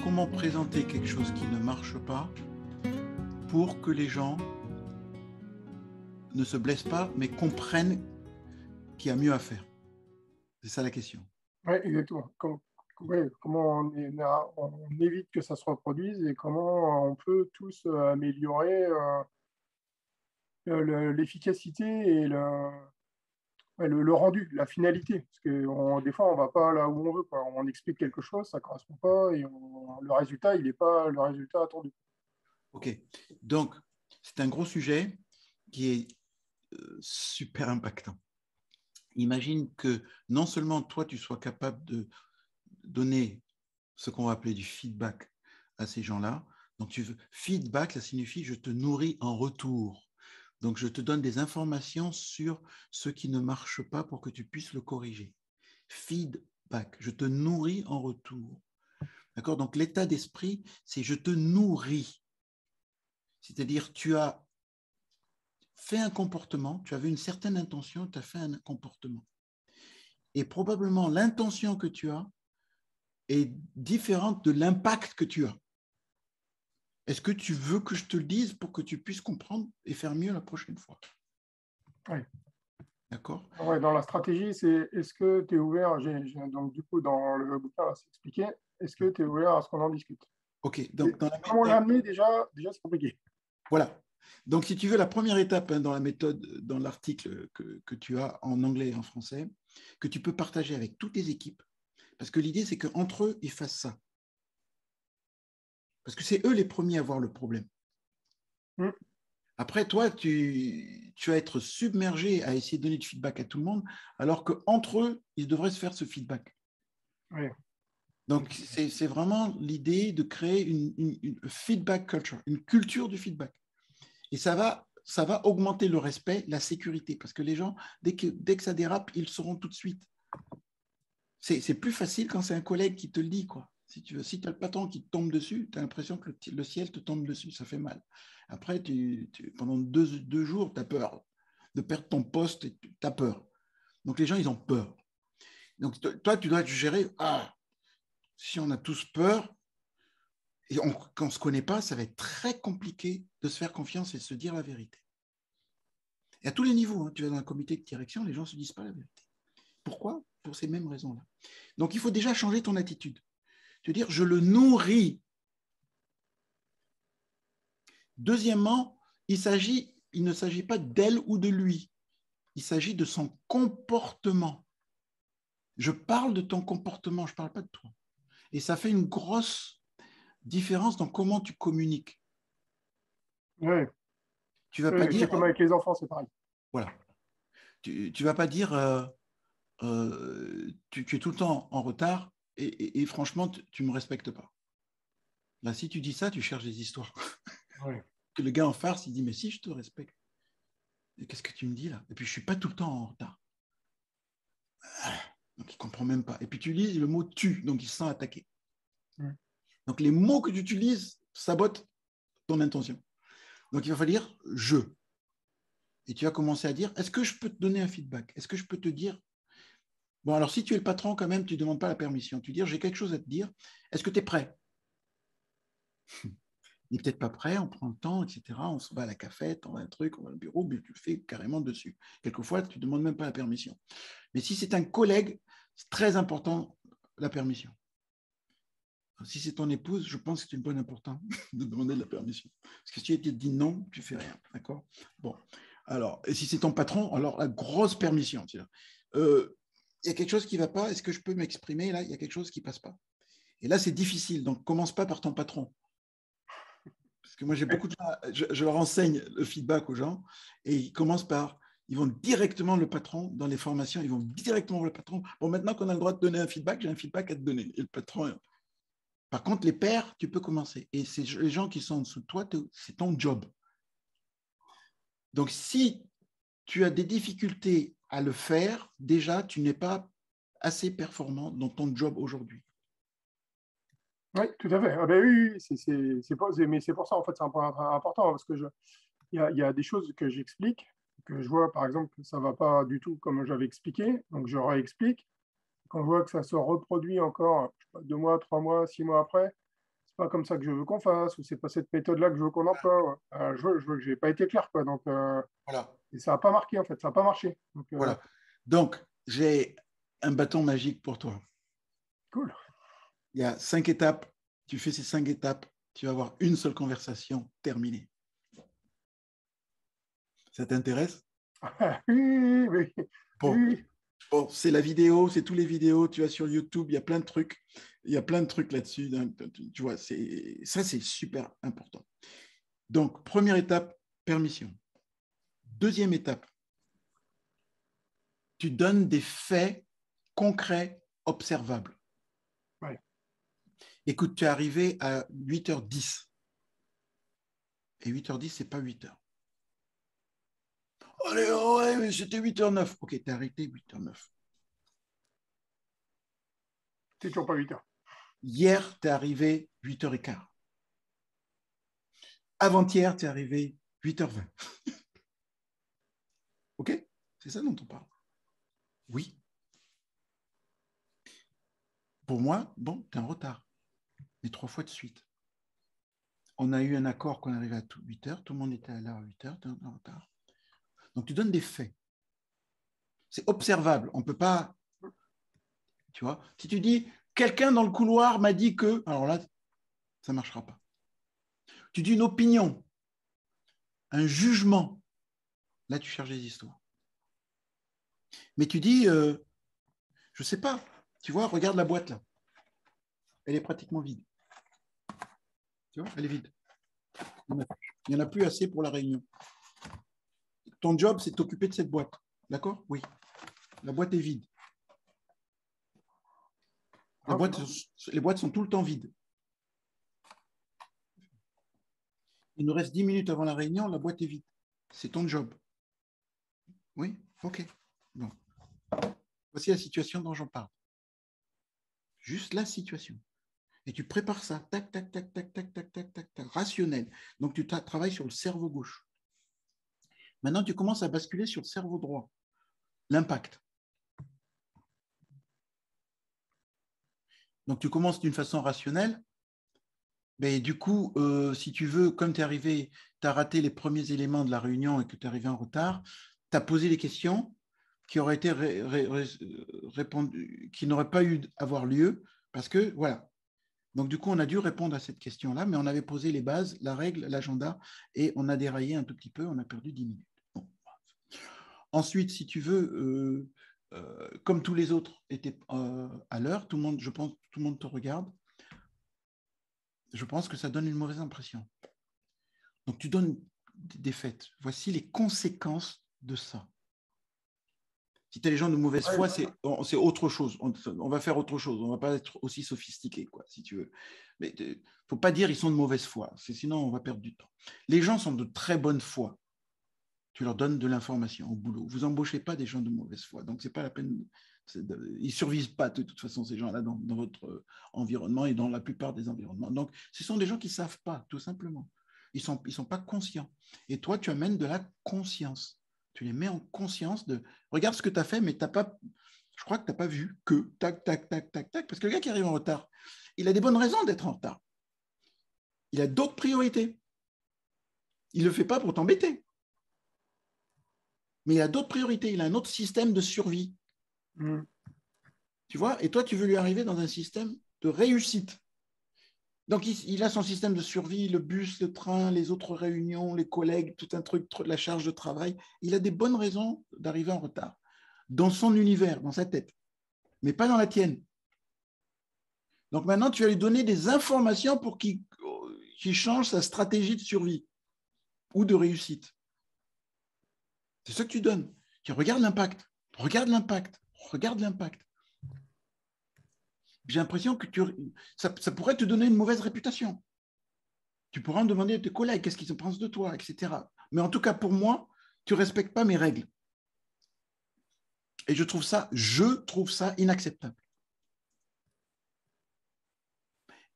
comment présenter quelque chose qui ne marche pas pour que les gens ne se blessent pas, mais comprennent qu'il y a mieux à faire. C'est ça la question. Oui, exactement. Comment on évite que ça se reproduise et comment on peut tous améliorer l'efficacité et le rendu, la finalité. Parce que des fois, on ne va pas là où on veut, quoi. On explique quelque chose, ça ne correspond pas et le résultat, il n'est pas le résultat attendu. Ok, donc c'est un gros sujet qui est super impactant. Imagine que non seulement toi, tu sois capable de donner ce qu'on va appeler du feedback à ces gens-là. Donc, feedback, ça signifie je te nourris en retour. Donc, je te donne des informations sur ce qui ne marche pas pour que tu puisses le corriger. Feedback, je te nourris en retour. D'accord? Donc, l'état d'esprit, c'est je te nourris. C'est-à-dire, tu as fait un comportement, tu avais une certaine intention, tu as fait un comportement. Et probablement, l'intention que tu as est différente de l'impact que tu as. Est-ce que tu veux que je te le dise pour que tu puisses comprendre et faire mieux la prochaine fois? Oui. D'accord? Ouais, dans la stratégie, c'est est-ce que tu es ouvert, donc du coup, dans le bouquin, c'est expliqué, est-ce que tu es ouvert à ce qu'on en discute? Ok, donc comment l'amener déjà c'est compliqué. Voilà. Donc, si tu veux, la première étape dans la méthode, dans l'article que tu as en anglais et en français, que tu peux partager avec toutes les équipes, parce que l'idée, c'est qu'entre eux, ils fassent ça. Parce que c'est eux les premiers à voir le problème. Après, toi, tu vas être submergé à essayer de donner du feedback à tout le monde, alors qu'entre eux, ils devraient se faire ce feedback. Oui. Donc, c'est vraiment l'idée de créer une feedback culture, une culture du feedback. Et ça va augmenter le respect, la sécurité, parce que les gens, dès que ça dérape, ils le sauront tout de suite. C'est plus facile quand c'est un collègue qui te le dit, quoi. Si tu as le patron qui te tombe dessus, tu as l'impression que le ciel te tombe dessus, ça fait mal. Après, pendant deux jours, tu as peur de perdre ton poste, et tu as peur. Donc, les gens, ils ont peur. Donc, toi, tu dois te gérer, si on a tous peur, et quand on ne se connaît pas, ça va être très compliqué de se faire confiance et de se dire la vérité. Et à tous les niveaux, tu vas dans un comité de direction, les gens ne se disent pas la vérité. Pourquoi? Pour ces mêmes raisons-là. Donc, il faut déjà changer ton attitude. Tu veux dire, je le nourris. Deuxièmement, il ne s'agit pas d'elle ou de lui. Il s'agit de son comportement. Je parle de ton comportement, je ne parle pas de toi. Et ça fait une grosse différence dans comment tu communiques. Oui. Tu ne vas pas dire... C'est comme avec les enfants, c'est pareil. Voilà. Tu ne vas pas dire tu es tout le temps en retard et franchement, tu ne me respectes pas. Là, si tu dis ça, tu cherches des histoires. Oui. Que le gars en farce, il dit mais si, je te respecte. Et qu'est-ce que tu me dis là? Et puis, je ne suis pas tout le temps en retard. Donc, il ne comprend même pas. Et puis, tu lis le mot tu, donc il se sent attaqué. Donc, les mots que tu utilises sabotent ton intention. Donc, il va falloir dire je. Et tu vas commencer à dire est-ce que je peux te donner un feedback? Est-ce que je peux te dire bon, alors si tu es le patron, quand même, tu ne demandes pas la permission. Tu dis j'ai quelque chose à te dire. Est-ce que tu es prêt? Il n'est peut-être pas prêt, on prend le temps, etc. On se va à la cafette, on va à un truc, on va au bureau, mais tu le fais carrément dessus. Quelquefois, tu ne demandes même pas la permission. Mais si c'est un collègue, c'est très important la permission. Si c'est ton épouse, je pense que c'est une bonne importance de demander de la permission. Parce que si tu te dis non, tu ne fais rien. D'accord? Bon. Alors, et si c'est ton patron, alors la grosse permission. Il y a quelque chose qui ne va pas, est-ce que je peux m'exprimer là? Il y a quelque chose qui ne passe pas. Et là, c'est difficile. Donc, commence pas par ton patron. Parce que moi, j'ai beaucoup de gens, je leur enseigne le feedback aux gens et ils commencent par, ils vont directement le patron dans les formations, ils vont directement le patron. Bon, maintenant qu'on a le droit de donner un feedback, j'ai un feedback à te donner. Et le patron. Par contre, les pairs, tu peux commencer. Et c'est les gens qui sont en dessous de toi, c'est ton job. Donc, si tu as des difficultés à le faire, déjà, tu n'es pas assez performant dans ton job aujourd'hui. Oui, tout à fait. Ah ben oui, mais c'est pour ça, en fait, c'est un point important, parce que il y a des choses que j'explique, que je vois, par exemple, que ça ne va pas du tout comme j'avais expliqué, donc je réexplique. quand je vois que ça se reproduit encore, je sais pas, 2 mois, 3 mois, 6 mois après, c'est pas comme ça que je veux qu'on fasse, ou c'est pas cette méthode-là que je veux qu'on emploie. Ouais. Je veux que j'ai pas été clair, quoi. Donc, Voilà. et ça n'a pas marqué, en fait, ça n'a pas marché. Donc, Voilà. Donc, j'ai un bâton magique pour toi. cool. Il y a 5 étapes. Tu fais ces 5 étapes, tu vas avoir une seule conversation terminée. Ça t'intéresse? Oui, oui, Bon, oui. bon, c'est la vidéo, c'est tous les vidéos. Tu vas sur YouTube, il y a plein de trucs. Il y a plein de trucs là-dessus. Tu vois, ça, c'est super important. Donc, première étape, permission. Deuxième étape, tu donnes des faits concrets, observables. Ouais. Écoute, tu es arrivé à 8h10. Et 8h10, ce n'est pas 8h. Allez, ouais, mais c'était 8h09. Ok, tu es arrêté 8h09. C'est toujours pas 8 heures. Hier, tu es arrivé 8h15. Avant-hier, tu es arrivé 8h20. Ok? C'est ça dont on parle. Oui. Pour moi, bon, tu es en retard. Mais 3 fois de suite. On a eu un accord qu'on arrivait à 8h. Tout le monde était à l'heure à 8h. Tu es en retard. Donc, tu donnes des faits. C'est observable. On ne peut pas. Tu vois? Si tu dis, quelqu'un dans le couloir m'a dit que. Alors là, ça ne marchera pas. Tu dis une opinion, un jugement. Là, tu cherches des histoires. Mais tu dis, je ne sais pas. Tu vois, regarde la boîte là. Elle est pratiquement vide. Tu vois, elle est vide. Il n'y en a plus assez pour la réunion. Ton job, c'est de t'occuper de cette boîte. D'accord? Oui. La boîte est vide. Les boîtes sont tout le temps vides. Il nous reste 10 minutes avant la réunion, la boîte est vide. C'est ton job. Oui? OK. Bon. Voici la situation dont j'en parle. Juste la situation. Et tu prépares ça, tac, tac, tac, tac, tac, tac, tac, tac, tac, rationnel. Donc, tu travailles sur le cerveau gauche. Maintenant, tu commences à basculer sur le cerveau droit. L'impact. Donc, tu commences d'une façon rationnelle. Mais du coup, si tu veux, comme tu es arrivé, tu as raté les premiers éléments de la réunion et que tu es arrivé en retard, tu as posé des questions qui auraient été répondues, qui n'auraient pas eu à avoir lieu parce que, voilà. Donc, du coup, on a dû répondre à cette question-là, mais on avait posé les bases, la règle, l'agenda, et on a déraillé un tout petit peu, on a perdu 10 minutes. Bon. Ensuite, si tu veux, comme tous les autres étaient à l'heure, tout le monde, je pense, tout le monde te regarde, je pense que ça donne une mauvaise impression. Donc, tu donnes des faits. Voici les conséquences de ça. Si tu as les gens de mauvaise foi, c'est autre chose. On va faire autre chose. On ne va pas être aussi sophistiqué, quoi, si tu veux. Mais il ne faut pas dire qu'ils sont de mauvaise foi. Sinon, on va perdre du temps. Les gens sont de très bonne foi. Tu leur donnes de l'information au boulot. Vous n'embauchez pas des gens de mauvaise foi. Donc, ce n'est pas la peine. Ils ne survivent pas, de toute façon, ces gens-là, dans votre environnement et dans la plupart des environnements. Donc, ce sont des gens qui ne savent pas, tout simplement. Ils ne sont pas conscients. Et toi, tu amènes de la conscience. Tu les mets en conscience de regarde ce que tu as fait, mais t'as pas, je crois que tu n'as pas vu que tac, tac, tac, tac, tac. Parce que le gars qui arrive en retard, il a des bonnes raisons d'être en retard. Il a d'autres priorités. Il ne le fait pas pour t'embêter. Mais il a d'autres priorités. Il a un autre système de survie. Tu vois? Et toi, tu veux lui arriver dans un système de réussite. Donc, il a son système de survie, le bus, le train, les autres réunions, les collègues, tout un truc, la charge de travail. Il a des bonnes raisons d'arriver en retard. Dans son univers, dans sa tête, mais pas dans la tienne. Donc maintenant, tu vas lui donner des informations pour qu'il change sa stratégie de survie ou de réussite. C'est ça que tu donnes. Tu regardes l'impact, regarde l'impact, regarde l'impact. J'ai l'impression que ça pourrait te donner une mauvaise réputation. Tu pourras me demander à tes collègues qu'est-ce qu'ils pensent de toi, etc. Mais en tout cas, pour moi, tu ne respectes pas mes règles. Et je trouve ça inacceptable.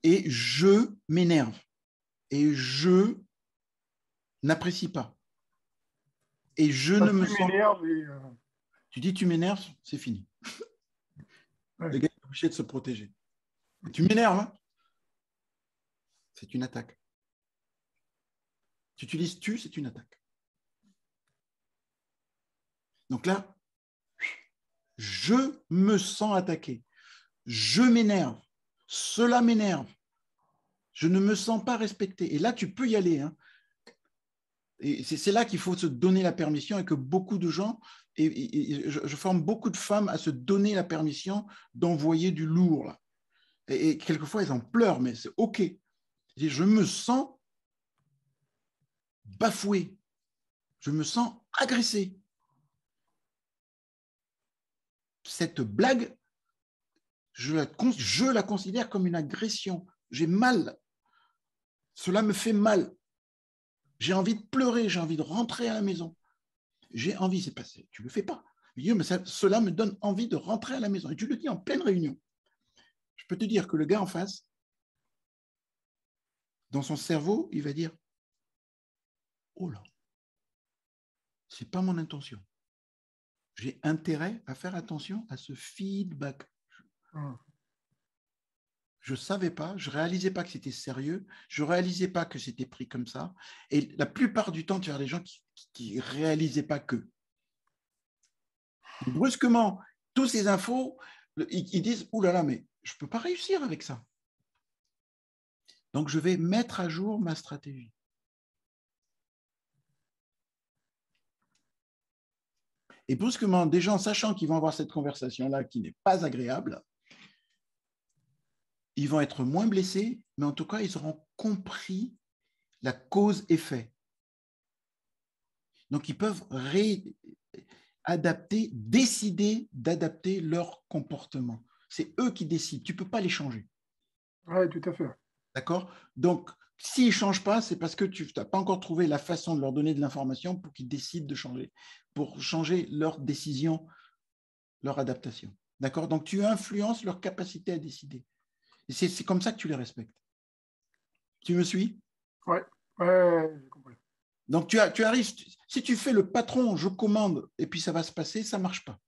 Et je m'énerve. Et je n'apprécie pas. Et je ne me sens... Tu dis tu m'énerves, c'est fini. Ouais. Le gars est obligé de se protéger. Et tu m'énerves, hein? C'est une attaque. Tu utilises tu, c'est une attaque. Donc là, je me sens attaqué. Je m'énerve. Cela m'énerve. Je ne me sens pas respecté. Et là, tu peux y aller. Hein. Et c'est là qu'il faut se donner la permission et que beaucoup de gens, et je forme beaucoup de femmes à se donner la permission d'envoyer du lourd. Là. Et quelquefois, elles en pleurent, mais c'est OK. Je me sens bafoué. Je me sens agressé. Cette blague, je la considère comme une agression. J'ai mal. Cela me fait mal. J'ai envie de pleurer, j'ai envie de rentrer à la maison. J'ai envie, c'est passé. Tu ne le fais pas. Mais cela me donne envie de rentrer à la maison. Et tu le dis en pleine réunion. Je peux te dire que le gars en face, dans son cerveau, il va dire « Oh là, c'est pas mon intention. J'ai intérêt à faire attention à ce feedback. » Je ne savais pas, je ne réalisais pas que c'était sérieux, je ne réalisais pas que c'était pris comme ça. Et la plupart du temps, tu as des gens qui ne réalisaient pas que. Et brusquement, tous ces infos, ils disent « Ouh là là, mais je ne peux pas réussir avec ça. » Donc, je vais mettre à jour ma stratégie. Et brusquement, des gens sachant qu'ils vont avoir cette conversation-là qui n'est pas agréable, ils vont être moins blessés, mais en tout cas, ils auront compris la cause-effet. Donc, ils peuvent décider d'adapter leur comportement. C'est eux qui décident. Tu ne peux pas les changer. Oui, tout à fait. D'accord? Donc, s'ils ne changent pas, c'est parce que tu n'as pas encore trouvé la façon de leur donner de l'information pour qu'ils décident de changer, pour changer leur décision, leur adaptation. D'accord? Donc, tu influences leur capacité à décider. Et c'est comme ça que tu les respectes. Tu me suis? Oui, j'ai compris. Donc, tu arrives, si tu fais le patron, je commande, et puis ça va se passer, ça ne marche pas.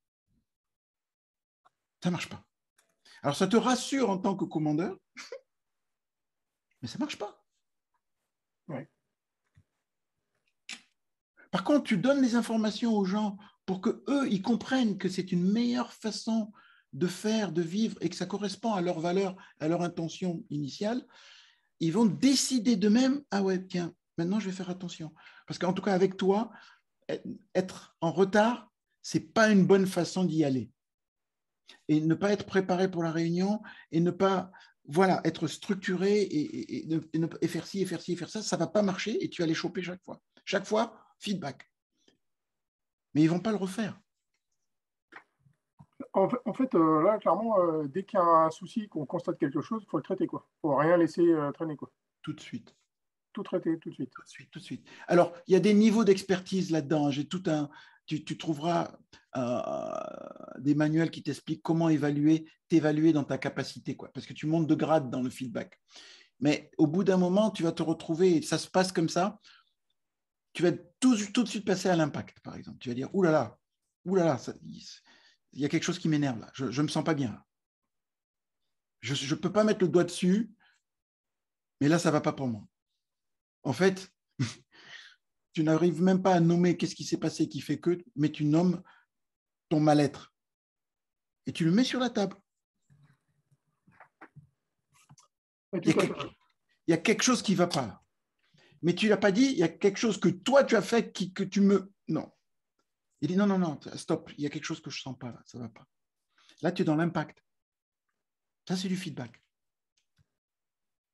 Ça ne marche pas. Alors, ça te rassure en tant que commandeur, mais ça ne marche pas. Ouais. Par contre, tu donnes les informations aux gens pour qu'eux, ils comprennent que c'est une meilleure façon de faire, de vivre, et que ça correspond à leurs valeurs, à leur intention initiale. Ils vont décider d'eux-mêmes, ah ouais, tiens, maintenant je vais faire attention. Parce qu'en tout cas, avec toi, être en retard, ce n'est pas une bonne façon d'y aller. Et ne pas être préparé pour la réunion et ne pas être structuré et faire ci et faire ci et faire ça, ça ne va pas marcher et tu vas les choper chaque fois. Chaque fois, feedback. Mais ils ne vont pas le refaire. En fait, là, clairement, dès qu'il y a un souci, qu'on constate quelque chose, il faut le traiter, quoi. Il ne faut rien laisser traîner, quoi. Tout de suite. Tout traiter, tout de suite. Tout de suite. Alors, il y a des niveaux d'expertise là-dedans. Tu trouveras des manuels qui t'expliquent comment t'évaluer dans ta capacité, quoi, parce que tu montes de grade dans le feedback. Mais au bout d'un moment, tu vas te retrouver, et ça se passe comme ça, tu vas tout de suite passer à l'impact, par exemple. Tu vas dire, ouh là là, il y a quelque chose qui m'énerve là, je ne me sens pas bien. Là. Je ne peux pas mettre le doigt dessus, mais là, ça ne va pas pour moi. En fait, tu n'arrives même pas à nommer qu'est-ce qui s'est passé qui fait que, mais tu nommes ton mal-être. Et tu le mets sur la table. Il y a quelque chose qui ne va pas là. Mais tu ne l'as pas dit, il y a quelque chose que toi, tu as fait que tu me... Non. Il dit non, stop, il y a quelque chose que je ne sens pas là, ça ne va pas. Là, tu es dans l'impact. Ça, c'est du feedback.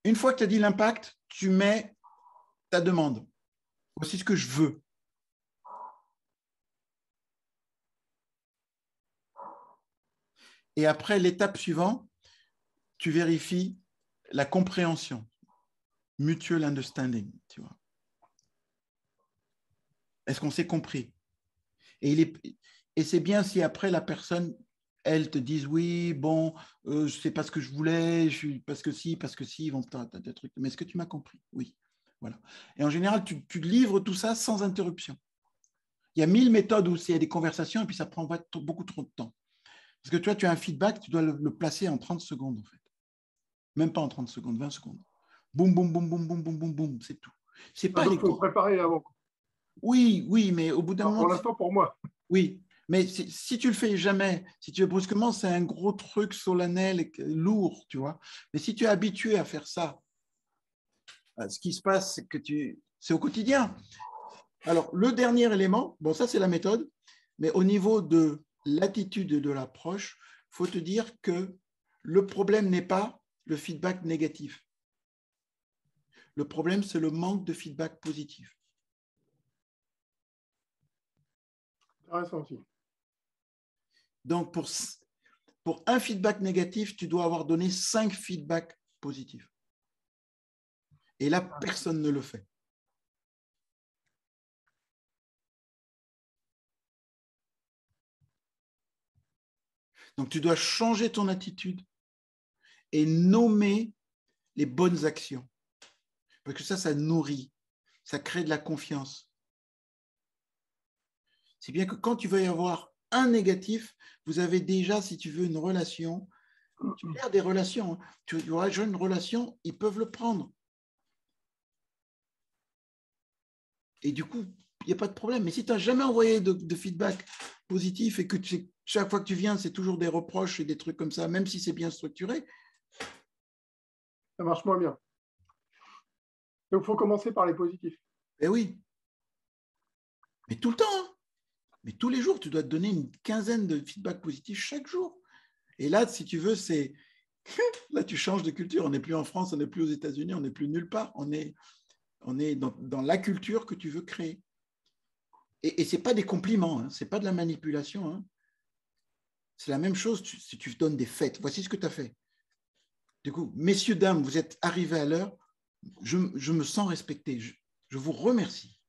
Une fois que tu as dit l'impact, tu mets ta demande. Voici ce que je veux. Et après, l'étape suivante, tu vérifies la compréhension. Mutual understanding, tu vois. Est-ce qu'on s'est compris? Et c'est bien si après la personne, elle te dise oui, bon, c'est pas ce que je voulais, parce que si, ils vont des trucs. Mais est-ce que tu m'as compris? Oui. Voilà. Et en général, tu livres tout ça sans interruption. Il y a 1000 méthodes où il y a des conversations et puis ça prend beaucoup trop de temps. Parce que toi, tu as un feedback, tu dois le placer en 30 secondes, en fait. Même pas en 30 secondes, 20 secondes. Boum, boum, boum, boum, boum, boum, boum, boum, c'est tout. C'est pas Donc, les... il faut préparer avant. Oui, oui, mais au bout d'un Alors, moment... pour l'instant, pour moi. Oui, mais si tu le fais jamais, si tu veux brusquement, c'est un gros truc solennel et lourd, tu vois. Mais si tu es habitué à faire ça, ce qui se passe, c'est que c'est au quotidien. Alors, le dernier élément, bon, ça c'est la méthode, mais au niveau de l'attitude de l'approche, il faut te dire que le problème n'est pas le feedback négatif. Le problème, c'est le manque de feedback positif. Intéressant aussi. Donc, pour un feedback négatif, tu dois avoir donné 5 feedbacks positifs. Et là, personne ne le fait. Donc, tu dois changer ton attitude et nommer les bonnes actions. Parce que ça nourrit, ça crée de la confiance. C'est bien que quand tu vas y avoir un négatif, vous avez déjà, si tu veux, une relation. Tu perds des relations. Hein. Tu auras une relation, ils peuvent le prendre. Et du coup, il n'y a pas de problème. Mais si tu n'as jamais envoyé de feedback positif et que chaque fois que tu viens, c'est toujours des reproches et des trucs comme ça, même si c'est bien structuré. Ça marche moins bien. Donc, il faut commencer par les positifs. Eh oui. Mais tout le temps. Hein. Mais tous les jours, tu dois te donner une quinzaine de feedback positifs chaque jour. Et là, si tu veux, c'est... Là, tu changes de culture. On n'est plus en France, on n'est plus aux États-Unis, on n'est plus nulle part. On est dans la culture que tu veux créer. Et ce n'est pas des compliments, hein, ce n'est pas de la manipulation. Hein. C'est la même chose si tu donnes des fêtes. Voici ce que tu as fait. Du coup, messieurs, dames, vous êtes arrivés à l'heure. Je me sens respecté. Je vous remercie.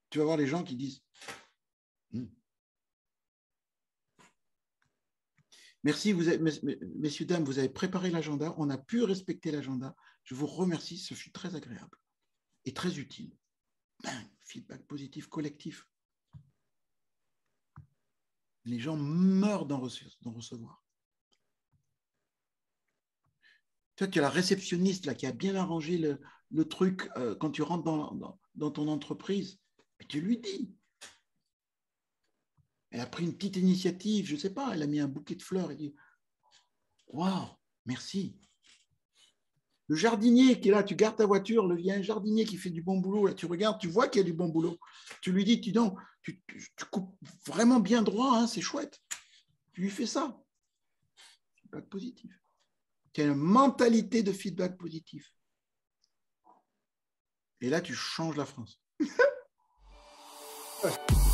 Tu vas voir les gens qui disent merci, messieurs, dames, vous avez préparé l'agenda. On a pu respecter l'agenda. Je vous remercie. Ce fut très agréable et très utile. Feedback positif collectif. Les gens meurent d'en recevoir. Toi, tu as la réceptionniste là, qui a bien arrangé le truc quand tu rentres dans ton entreprise. Et tu lui dis. Elle a pris une petite initiative, je ne sais pas, elle a mis un bouquet de fleurs. Elle dit waouh, merci. Le jardinier qui est là, tu gardes ta voiture, il y a un jardinier qui fait du bon boulot, là, tu regardes, tu vois qu'il y a du bon boulot. Tu lui dis, non, tu coupes vraiment bien droit, hein, c'est chouette. Tu lui fais ça. Feedback positif. Tu as une mentalité de feedback positif. Et là, tu changes la France. Ouais.